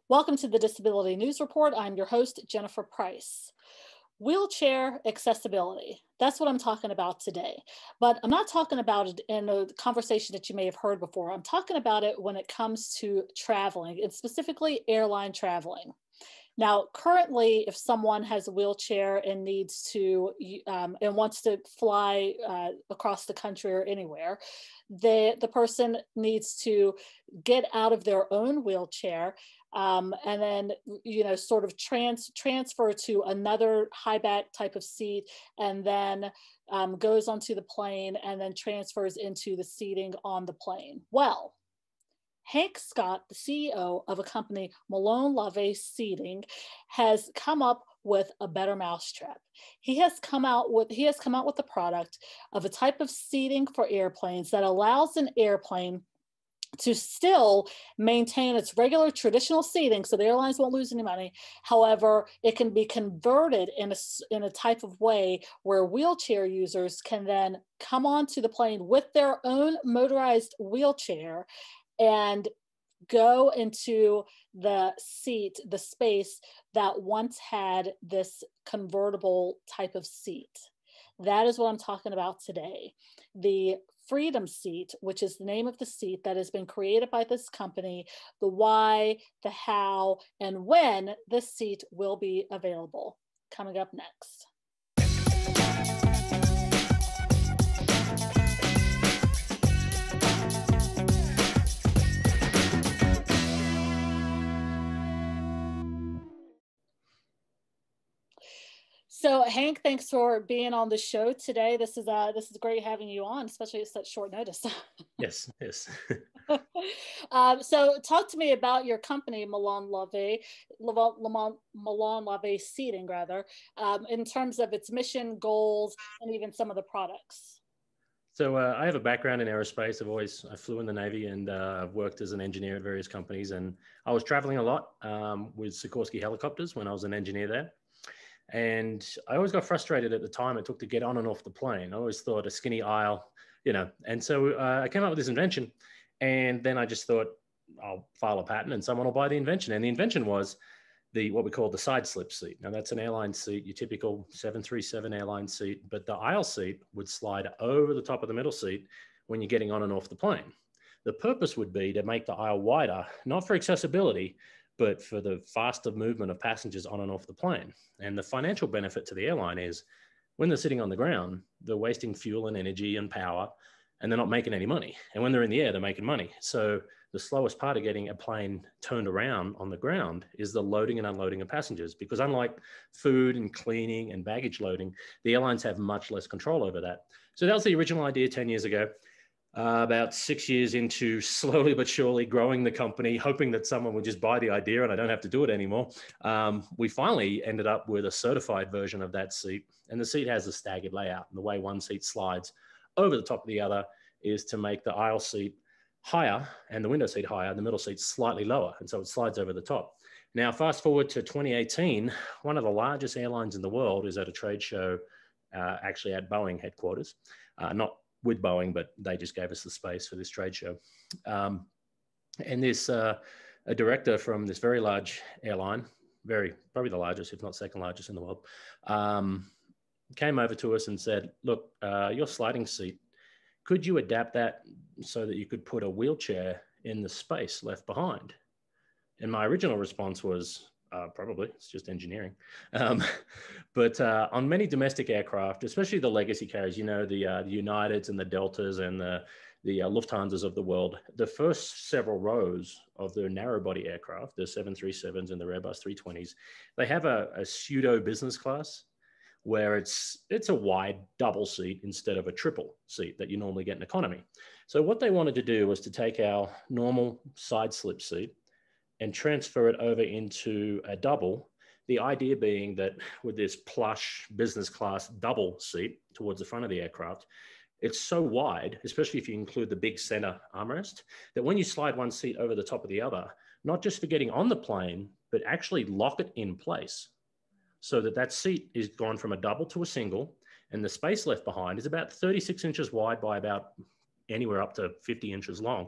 Welcome to the Disability News Report. I'm your host, Jennifer Price. Wheelchair accessibility. That's what I'm talking about today. But I'm not talking about it in a conversation that you may have heard before. I'm talking about it when it comes to traveling, and specifically airline traveling. Now, currently, if someone has a wheelchair and needs to and wants to fly across the country or anywhere, the person needs to get out of their own wheelchair and then sort of transfer to another high back type of seat, and then goes onto the plane and then transfers into the seating on the plane. Well, Hank Scott, the CEO of a company, Molon Labe Seating, has come up with a better mousetrap. He has come out with the product of a type of seating for airplanes that allows an airplane to still maintain its regular traditional seating, so the airlines won't lose any money. However, it can be converted in a type of way where wheelchair users can then come onto the plane with their own motorized wheelchair and go into the seat, the space that once had this convertible type of seat. That is what I'm talking about today. The Freedom Seat, which is the name of the seat that has been created by this company, the why, the how, and when this seat will be available. Coming up next. So Hank, thanks for being on the show today. This is great having you on, especially at such short notice. Yes. So talk to me about your company, Molon Labe Seating, rather, in terms of its mission, goals, and even some of the products. So I have a background in aerospace. I flew in the Navy, and I've worked as an engineer at various companies. And I was traveling a lot with Sikorsky helicopters when I was an engineer there. And I always got frustrated at the time it took to get on and off the plane. I always thought a skinny aisle, And so I came up with this invention, and then I just thought I'll file a patent and someone will buy the invention. And the invention was what we call the side slip seat. Now that's an airline seat, your typical 737 airline seat, but the aisle seat would slide over the top of the middle seat when you're getting on and off the plane. The purpose would be to make the aisle wider, not for accessibility, but for the faster movement of passengers on and off the plane. And the financial benefit to the airline is when they're sitting on the ground, they're wasting fuel and energy and power, and they're not making any money. And when they're in the air, they're making money. So the slowest part of getting a plane turned around on the ground is the loading and unloading of passengers, because unlike food and cleaning and baggage loading, the airlines have much less control over that. So that was the original idea 10 years ago. About 6 years into slowly but surely growing the company, hoping that someone would just buy the idea and I don't have to do it anymore. We finally ended up with a certified version of that seat. And the seat has a staggered layout. And the way one seat slides over the top of the other is to make the aisle seat higher and the window seat higher, and the middle seat slightly lower. And so it slides over the top. Now, fast forward to 2018, one of the largest airlines in the world is at a trade show, actually at Boeing headquarters, not with Boeing, but they just gave us the space for this trade show. And this, a director from this very large airline, probably the largest, if not second largest in the world, came over to us and said, look, your sliding seat, could you adapt that so that you could put a wheelchair in the space left behind? And my original response was, probably, it's just engineering. But on many domestic aircraft, especially the legacy carriers, the Uniteds and the Deltas and the Lufthansas of the world, the first several rows of the narrow body aircraft, the 737s and the Airbus 320s, they have a pseudo business class where it's a wide double seat instead of a triple seat that you normally get in economy. So what they wanted to do was to take our normal side slip seat and transfer it over into a double. The idea being that with this plush business class double seat towards the front of the aircraft, it's so wide, especially if you include the big center armrest, that when you slide one seat over the top of the other, not just for getting on the plane, but actually lock it in place so that seat is gone from a double to a single, and the space left behind is about 36 inches wide by about anywhere up to 50 inches long.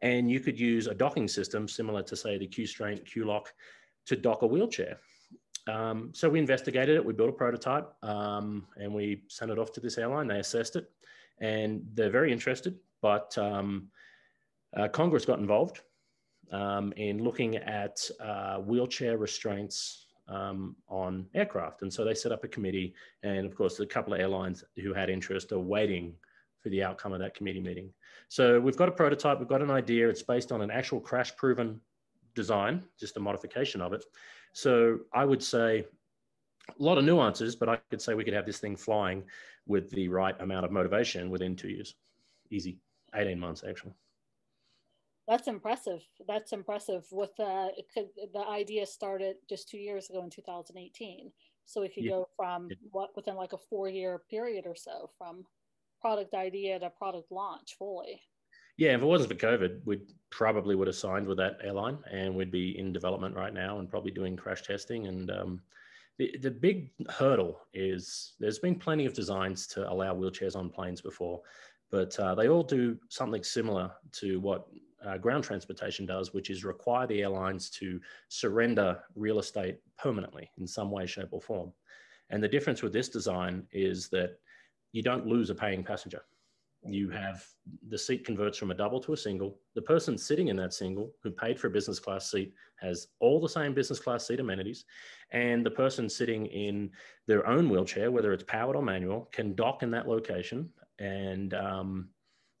And you could use a docking system similar to, say, the Q-Straint, Q-Lock to dock a wheelchair. So we investigated it, we built a prototype, and we sent it off to this airline. They assessed it, and they're very interested, but Congress got involved in looking at wheelchair restraints on aircraft. And so they set up a committee, and of course, a couple of airlines who had interest are waiting for the outcome of that committee meeting. So we've got a prototype, we've got an idea. It's based on an actual crash-proven design, just a modification of it. So I would say a lot of nuances, but I could say we could have this thing flying with the right amount of motivation within 2 years. Easy, 18 months actually. That's impressive. That's impressive. With the idea started just 2 years ago in 2018. So we could go from within like a 4-year period or so, from product idea to product launch fully. Yeah, if it wasn't for COVID, we probably would have signed with that airline, and we'd be in development right now and probably doing crash testing. And the big hurdle is there's been plenty of designs to allow wheelchairs on planes before, but they all do something similar to what ground transportation does, which is require the airlines to surrender real estate permanently in some way, shape, or form. And the difference with this design is that you don't lose a paying passenger. You have the seat converts from a double to a single. The person sitting in that single who paid for a business class seat has all the same business class seat amenities. And the person sitting in their own wheelchair, whether it's powered or manual, can dock in that location and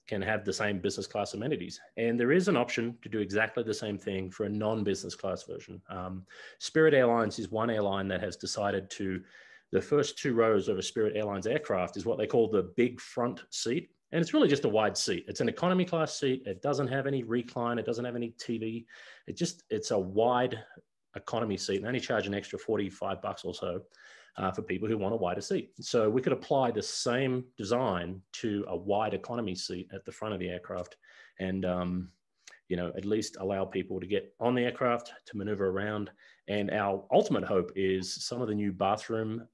can have the same business class amenities. And there is an option to do exactly the same thing for a non-business class version. Spirit Airlines is one airline that has decided to, the first 2 rows of a Spirit Airlines aircraft is what they call the big front seat. And it's really just a wide seat. It's an economy class seat. It doesn't have any recline. It doesn't have any TV. It's a wide economy seat, and only charge an extra $45 or so for people who want a wider seat. So we could apply the same design to a wide economy seat at the front of the aircraft, and at least allow people to get on the aircraft, to maneuver around. And our ultimate hope is some of the new bathroom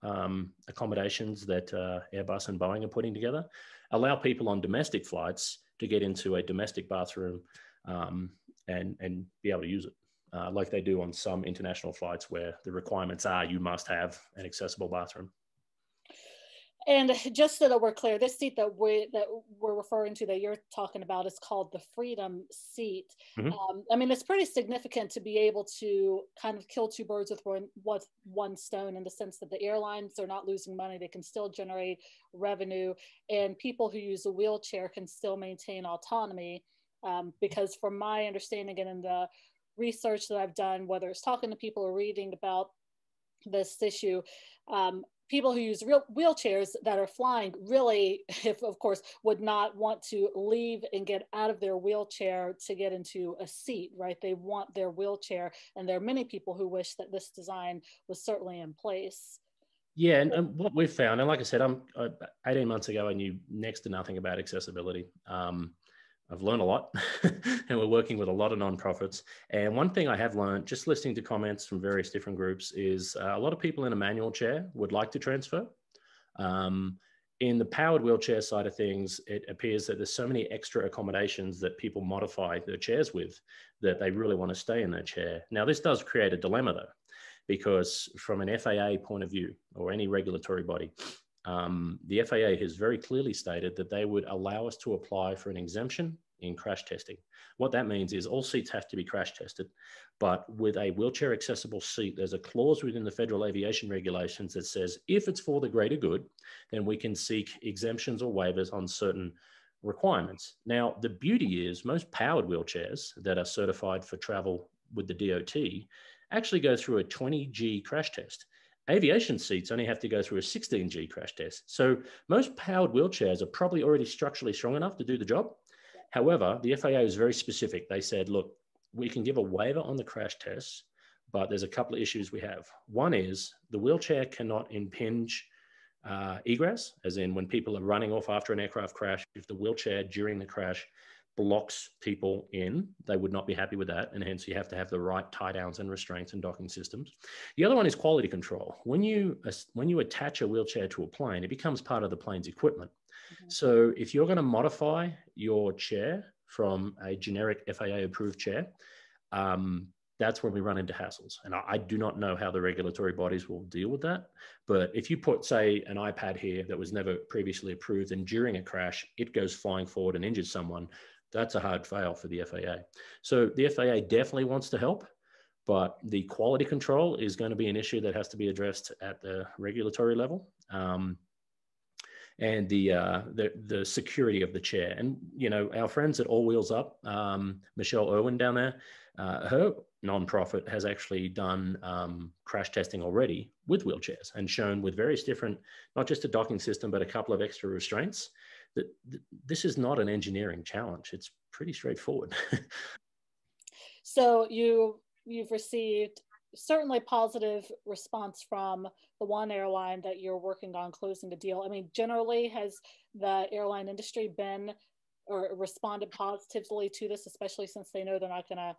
accommodations that Airbus and Boeing are putting together allow people on domestic flights to get into a domestic bathroom and be able to use it like they do on some international flights where the requirements are you must have an accessible bathroom. And just so that we're clear, this seat that we're referring to, that you're talking about, is called the Freedom seat. Mm-hmm. I mean, it's pretty significant to be able to kind of kill 2 birds with one stone, in the sense that the airlines are not losing money. They can still generate revenue, and people who use a wheelchair can still maintain autonomy. Because from my understanding and in the research that I've done, whether it's talking to people or reading about this issue, people who use real wheelchairs that are flying really, if of course, would not want to leave and get out of their wheelchair to get into a seat, right? They want their wheelchair, and there are many people who wish that this design was certainly in place. Yeah, and what we've found, and like I said, 18 months ago, I knew next to nothing about accessibility. I've learned a lot, and we're working with a lot of nonprofits. And one thing I have learned, just listening to comments from various different groups, is a lot of people in a manual chair would like to transfer. In the powered wheelchair side of things, it appears that there's so many extra accommodations that people modify their chairs with that they really want to stay in their chair. Now, this does create a dilemma, though, because from an FAA point of view, or any regulatory body, the FAA has very clearly stated that they would allow us to apply for an exemption in crash testing. What that means is all seats have to be crash tested, but with a wheelchair accessible seat, there's a clause within the federal aviation regulations that says if it's for the greater good, then we can seek exemptions or waivers on certain requirements. Now, the beauty is most powered wheelchairs that are certified for travel with the DOT actually go through a 20G crash test. Aviation seats only have to go through a 16G crash test. So most powered wheelchairs are probably already structurally strong enough to do the job. However, the FAA is very specific. They said, look, we can give a waiver on the crash tests, but there's a couple of issues we have. One is the wheelchair cannot impinge egress, as in when people are running off after an aircraft crash, if the wheelchair during the crash blocks people in, they would not be happy with that. And hence you have to have the right tie downs and restraints and docking systems. The other one is quality control. When you attach a wheelchair to a plane, it becomes part of the plane's equipment. Mm-hmm. So if you're going to modify your chair from a generic FAA approved chair, that's when we run into hassles. And I do not know how the regulatory bodies will deal with that. But if you put, say, an iPad here that was never previously approved, and during a crash, it goes flying forward and injures someone, that's a hard fail for the FAA. So the FAA definitely wants to help, but the quality control is going to be an issue that has to be addressed at the regulatory level. And the security of the chair. And, our friends at All Wheels Up, Michelle Irwin down there, her nonprofit has actually done crash testing already with wheelchairs and shown with various different, not just a docking system, but a couple of extra restraints, that this is not an engineering challenge. It's pretty straightforward. So you've received certainly positive response from the one airline that you're working on closing the deal. I mean, generally, has the airline industry been or responded positively to this, especially since they know they're not going to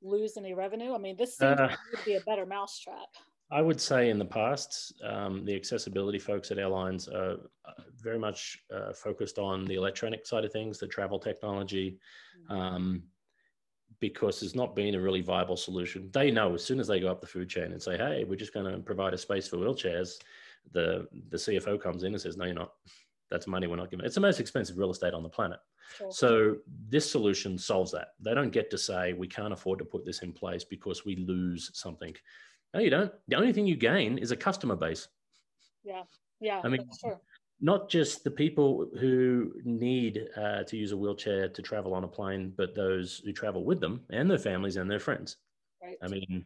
lose any revenue? I mean, this seems to be a better mousetrap. I would say in the past, the accessibility folks at airlines are very much focused on the electronic side of things, the travel technology, because there's not been a really viable solution. They know as soon as they go up the food chain and say, hey, we're just going to provide a space for wheelchairs, the CFO comes in and says, no, you're not. That's money we're not giving. It's the most expensive real estate on the planet. Sure. So this solution solves that. They don't get to say, we can't afford to put this in place because we lose something. No, you don't. The only thing you gain is a customer base. Yeah. I mean, that's true. Not just the people who need to use a wheelchair to travel on a plane, but those who travel with them and their families and their friends. Right. I mean,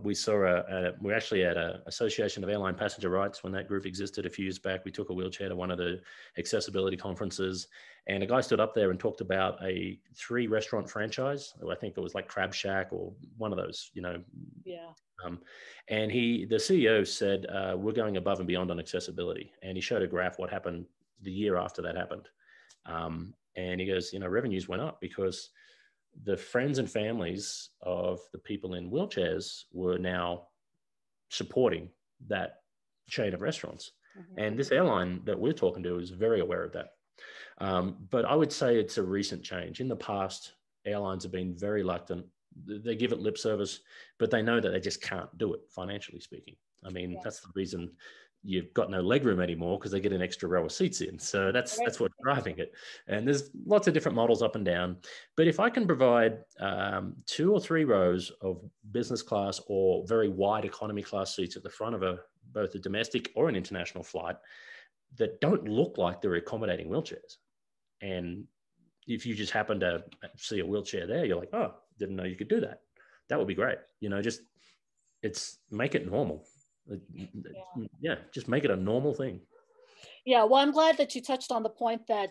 we saw we're actually at an Association of Airline Passenger Rights when that group existed a few years back. We took a wheelchair to one of the accessibility conferences, and a guy stood up there and talked about a 3-restaurant franchise. I think it was like Crab Shack or one of those, Yeah. And the CEO said, we're going above and beyond on accessibility. And he showed a graph what happened the year after that happened. And he goes, revenues went up because the friends and families of the people in wheelchairs were now supporting that chain of restaurants. Mm-hmm. And this airline that we're talking to is very aware of that. But I would say it's a recent change. In the past, airlines have been very reluctant. They give it lip service, but they know that they just can't do it, financially speaking. I mean, That's the reason you've got no legroom anymore, because they get an extra row of seats in. So that's what's driving it. And there's lots of different models up and down. But if I can provide 2 or 3 rows of business class or very wide economy class seats at the front of both a domestic or an international flight that don't look like they're accommodating wheelchairs, and if you just happen to see a wheelchair there, you're like, oh, didn't know you could do that. That would be great. Just make it normal. Yeah, just make it a normal thing. Yeah, well, I'm glad that you touched on the point that,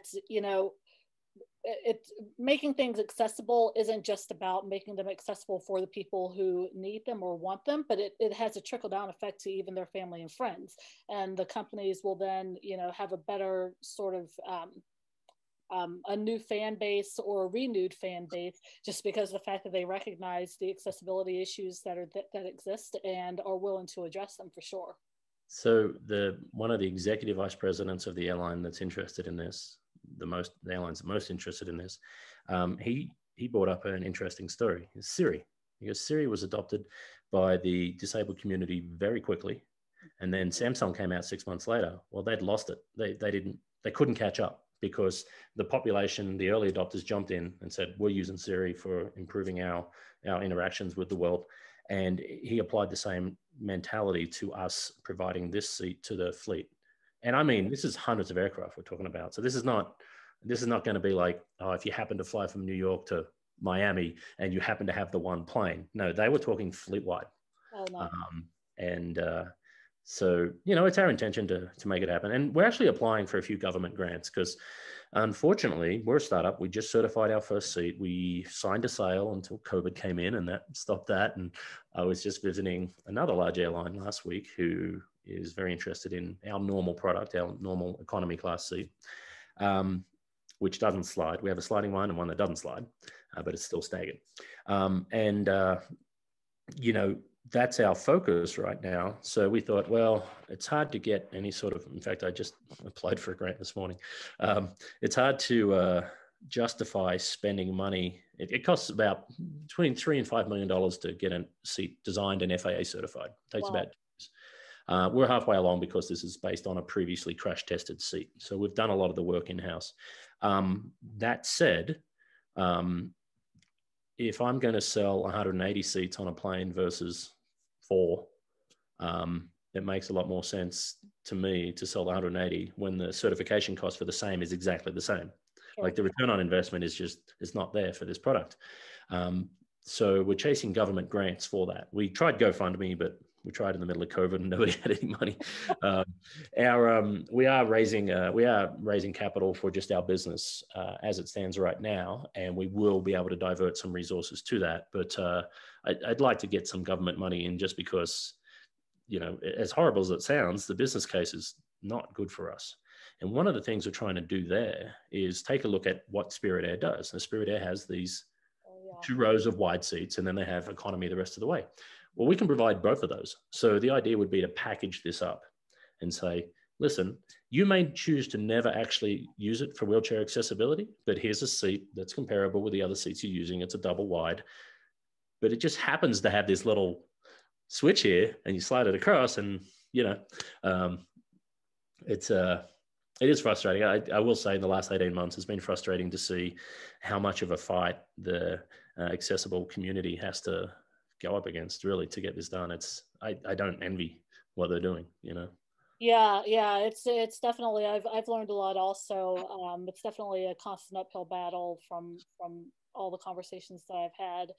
it's making things accessible isn't just about making them accessible for the people who need them or want them, but it has a trickle-down effect to even their family and friends. And the companies will then, have a better sort of a new fan base or a renewed fan base, just because of the fact that they recognize the accessibility issues that exist and are willing to address them for sure. So one of the executive vice presidents of the airline that's interested in this, the airline's most interested in this, he brought up an interesting story. It's Siri. Because Siri was adopted by the disabled community very quickly, and then Samsung came out 6 months later. Well, they'd lost it. They couldn't catch up, because the population, the early adopters, jumped in and said, we're using Siri for improving our interactions with the world. And he applied the same mentality to us providing this seat to the fleet. And I mean, this is hundreds of aircraft we're talking about. So this is not going to be like, oh, if you happen to fly from New York to Miami and you happen to have the one plane. No, they were talking fleet-wide. Oh, no. So, it's our intention to make it happen. And we're actually applying for a few government grants, because unfortunately, we're a startup. We just certified our first seat. We signed a sale until COVID came in, and that stopped that. And I was just visiting another large airline last week who is very interested in our normal product, our normal economy class seat, which doesn't slide. We have a sliding one and one that doesn't slide, but it's still staggered. That's our focus right now. So we thought, well, it's hard to get any sort of, in fact, I just applied for a grant this morning. It's hard to justify spending money. It costs about between $3 and $5 million to get a seat designed and FAA certified. It takes about 2 years. We're halfway along because this is based on a previously crash tested seat. So we've done a lot of the work in-house. That said, if I'm going to sell 180 seats on a plane versus 4, it makes a lot more sense to me to sell 180 when the certification cost for the same is exactly the same. Sure. Like the return on investment is not there for this product. So we're chasing government grants for that. We tried GoFundMe, but we tried in the middle of COVID and nobody had any money. We are raising capital for just our business as it stands right now, and we will be able to divert some resources to that. But I'd like to get some government money in, just because, you know, as horrible as it sounds, the business case is not good for us. And one of the things we're trying to do there is take a look at what Spirit Air does. And Spirit Air has these 2 rows of wide seats, and then they have economy the rest of the way. Well, we can provide both of those. So the idea would be to package this up and say, listen, you may choose to never actually use it for wheelchair accessibility, but here's a seat that's comparable with the other seats you're using. It's a double wide, but it just happens to have this little switch here, and you slide it across, and, you know, it is frustrating. I will say in the last 18 months, it's been frustrating to see how much of a fight the accessible community has to go up against, really, to get this done. I don't envy what they're doing, you know. Yeah, it's definitely, I've learned a lot also. It's definitely a constant uphill battle from all the conversations that I've had.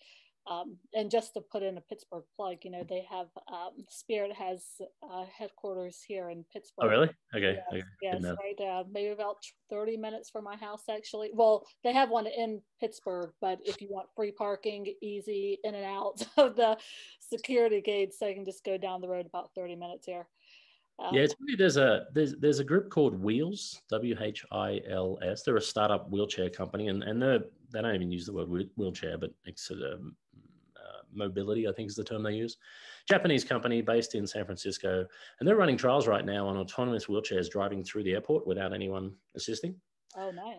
And just to put in a Pittsburgh plug, you know, they have Spirit has headquarters here in Pittsburgh. Oh, really? Okay. Yes, right. Maybe about 30 minutes from my house, actually. Well, they have one in Pittsburgh, but if you want free parking, easy in and out of the security gates, so you can just go down the road about 30 minutes here. Yeah, it's funny. There's a group called Wheels, WHILS. They're a startup wheelchair company, and they don't even use the word wheelchair, but it's mobility, I think, is the term they use. Japanese company based in San Francisco, and they're running trials right now on autonomous wheelchairs driving through the airport without anyone assisting. Oh, nice.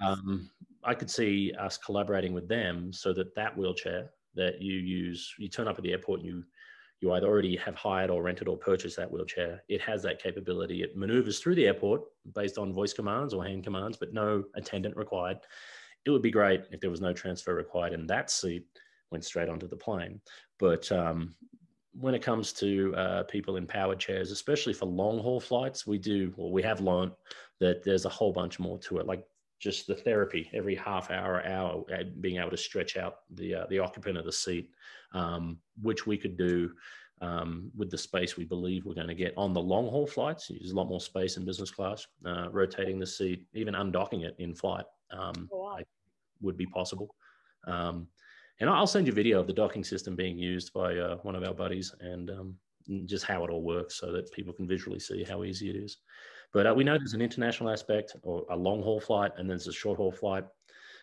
I could see us collaborating with them so that wheelchair that you use, you turn up at the airport, and you either already have hired or rented or purchased that wheelchair. It has that capability. It maneuvers through the airport based on voice commands or hand commands, but no attendant required. It would be great if there was no transfer required and that seat went straight onto the plane. But when it comes to people in powered chairs, especially for long haul flights, we have learned that there's a whole bunch more to it, like just the therapy every half hour, being able to stretch out the occupant of the seat, which we could do with the space we believe we're going to get on the long haul flights. There's a lot more space in business class. Rotating the seat, even undocking it in flight, would be possible. And I'll send you a video of the docking system being used by one of our buddies, and just how it all works so that people can visually see how easy it is. But we know there's an international aspect, or a long haul flight, and there's a short haul flight.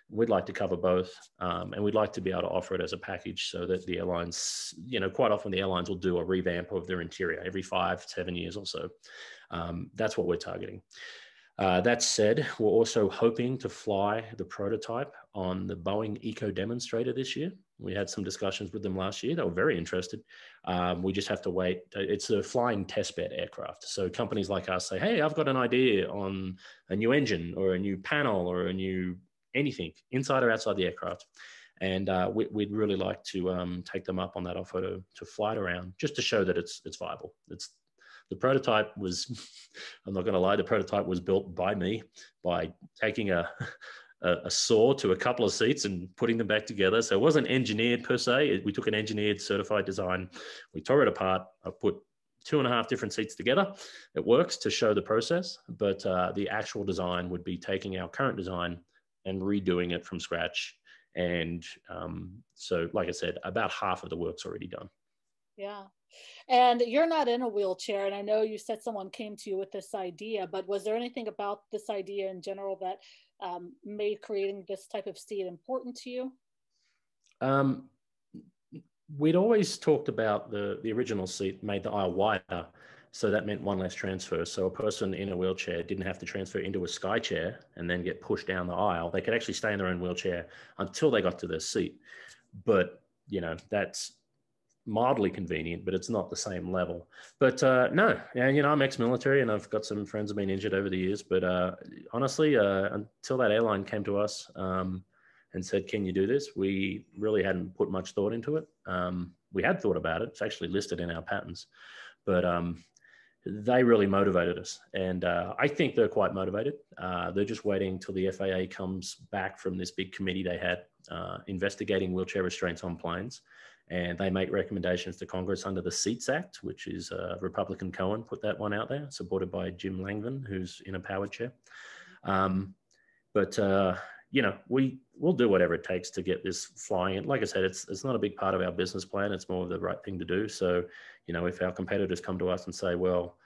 We'd like to cover both, and we'd like to be able to offer it as a package so that the airlines, you know, quite often the airlines will do a revamp of their interior every 5-7 years or so. That's what we're targeting. That said, we're also hoping to fly the prototype on the Boeing Eco Demonstrator this year. We had some discussions with them last year. They were very interested. We just have to wait. It's a flying testbed aircraft. So companies like us say, hey, I've got an idea on a new engine or a new panel or a new anything inside or outside the aircraft. And we'd really like to take them up on that offer to fly it around, just to show that it's viable. The prototype was, I'm not going to lie, the prototype was built by me by taking a saw to a couple of seats and putting them back together. So it wasn't engineered per se. We took an engineered certified design. We tore it apart. I put 2.5 different seats together. It works to show the process, but the actual design would be taking our current design and redoing it from scratch. And so, like I said, about half of the work's already done. Yeah. And you're not in a wheelchair, and I know you said someone came to you with this idea, but was there anything about this idea in general that made creating this type of seat important to you? We'd always talked about the original seat made the aisle wider, So that meant one less transfer. So a person in a wheelchair didn't have to transfer into a sky chair and then get pushed down the aisle. They could actually stay in their own wheelchair until they got to their seat. But, that's mildly convenient, but it's not the same level. But no, and I'm ex-military and I've got some friends who've been injured over the years. But honestly, until that airline came to us and said, "Can you do this?" we really hadn't put much thought into it. We had thought about it. It's actually listed in our patents, but they really motivated us. And I think they're quite motivated. They're just waiting till the FAA comes back from this big committee they had investigating wheelchair restraints on planes. And they make recommendations to Congress under the Seats Act, which is Republican Cohen put that one out there, supported by Jim Langvin, who's in a powered chair. But we'll do whatever it takes to get this flying. And like I said, it's not a big part of our business plan. It's more of the right thing to do. So, if our competitors come to us and say, well,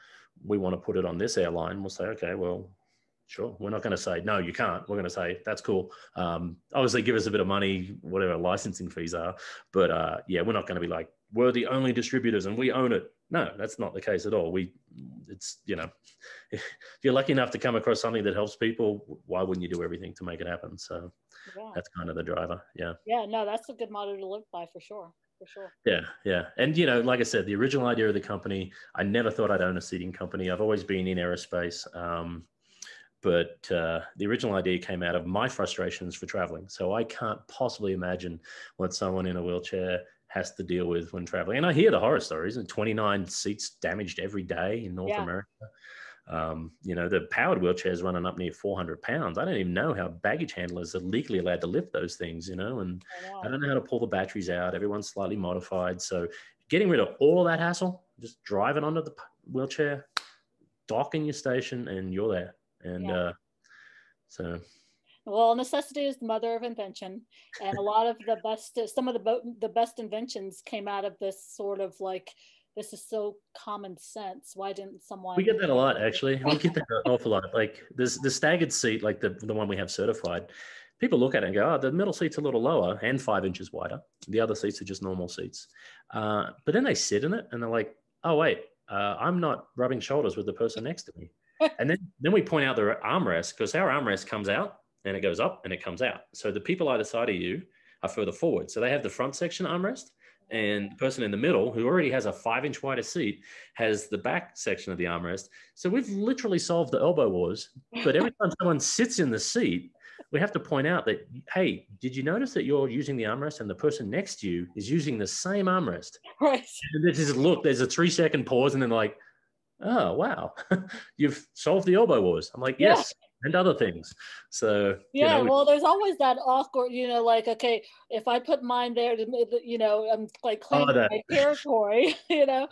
we want to put it on this airline, we'll say, okay, well, sure. We're not going to say, no, you can't. We're going to say, that's cool. Obviously, give us a bit of money, whatever licensing fees are. But we're not going to be like, we're the only distributors and we own it. No, that's not the case at all. If you're lucky enough to come across something that helps people, why wouldn't you do everything to make it happen? So that's kind of the driver. Yeah. Yeah, no, that's a good motto to live by for sure. For sure. Yeah. And, like I said, the original idea of the company, I never thought I'd own a seating company. I've always been in aerospace. But the original idea came out of my frustrations for traveling. So I can't possibly imagine what someone in a wheelchair has to deal with when traveling. And I hear the horror stories, and 29 seats damaged every day in North America. The powered wheelchairs running up near 400 pounds. I don't even know how baggage handlers are legally allowed to lift those things, and I don't know how to pull the batteries out. Everyone's slightly modified. So getting rid of all of that hassle, just driving onto the wheelchair, docking your station, and you're there. And well, necessity is the mother of invention, and a lot of the best, some of the best inventions came out of this sort of like, this is so common sense. Why didn't someone? We get that a lot, actually. We get that an awful lot. Like there's the staggered seat, like the one we have certified. People look at it and go, "Oh, the middle seat's a little lower and 5 inches wider. The other seats are just normal seats." But then they sit in it and they're like, "Oh wait, I'm not rubbing shoulders with the person next to me." And then we point out the armrest, because our armrest comes out and it goes up and it comes out. So the people either side of you are further forward. So they have the front section armrest, and the person in the middle, who already has a 5-inch wider seat, has the back section of the armrest. So we've literally solved the elbow wars. But every time someone sits in the seat, we have to point out that, hey, did you notice that you're using the armrest and the person next to you is using the same armrest? Right. And they just look, there's a 3-second pause, and then they're like, "Oh, wow, you've solved the elbow wars." I'm like, yes, and other things. So, well, there's always that awkward, like, okay, if I put mine there, I'm like claiming my territory, Yeah.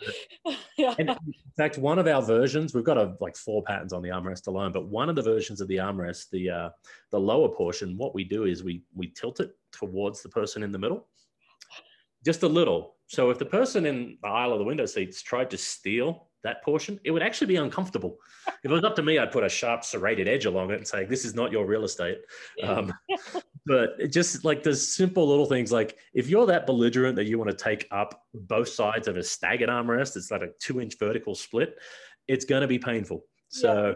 And in fact, one of our versions, we've got like 4 patents on the armrest alone, but one of the versions of the armrest, the lower portion, what we do is we tilt it towards the person in the middle, just a little. So if the person in the aisle of the window seats tried to steal that portion, it would actually be uncomfortable. If it was up to me, I'd put a sharp serrated edge along it and say, "This is not your real estate." But it just like there's simple little things, like if you're that belligerent that you want to take up both sides of a staggered armrest, it's like a 2-inch vertical split, it's going to be painful. So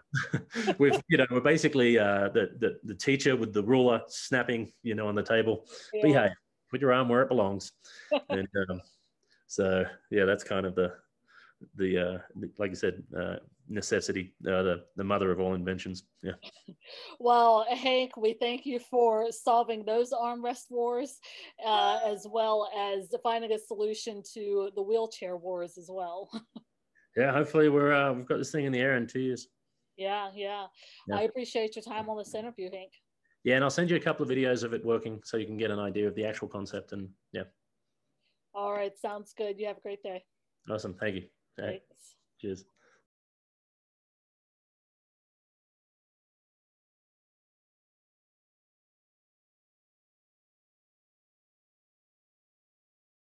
we're basically the teacher with the ruler snapping, on the table. Behave, put your arm where it belongs. And so that's kind of the like you said, necessity, the mother of all inventions. Yeah. Well, Hank, we thank you for solving those armrest wars, as well as finding a solution to the wheelchair wars as well. Yeah, hopefully we've got this thing in the air in 2 years. Yeah. I appreciate your time on this interview, Hank. Yeah, and I'll send you a couple of videos of it working so you can get an idea of the actual concept. And All right, sounds good. You have a great day. Awesome. Thank you. Thanks. Cheers.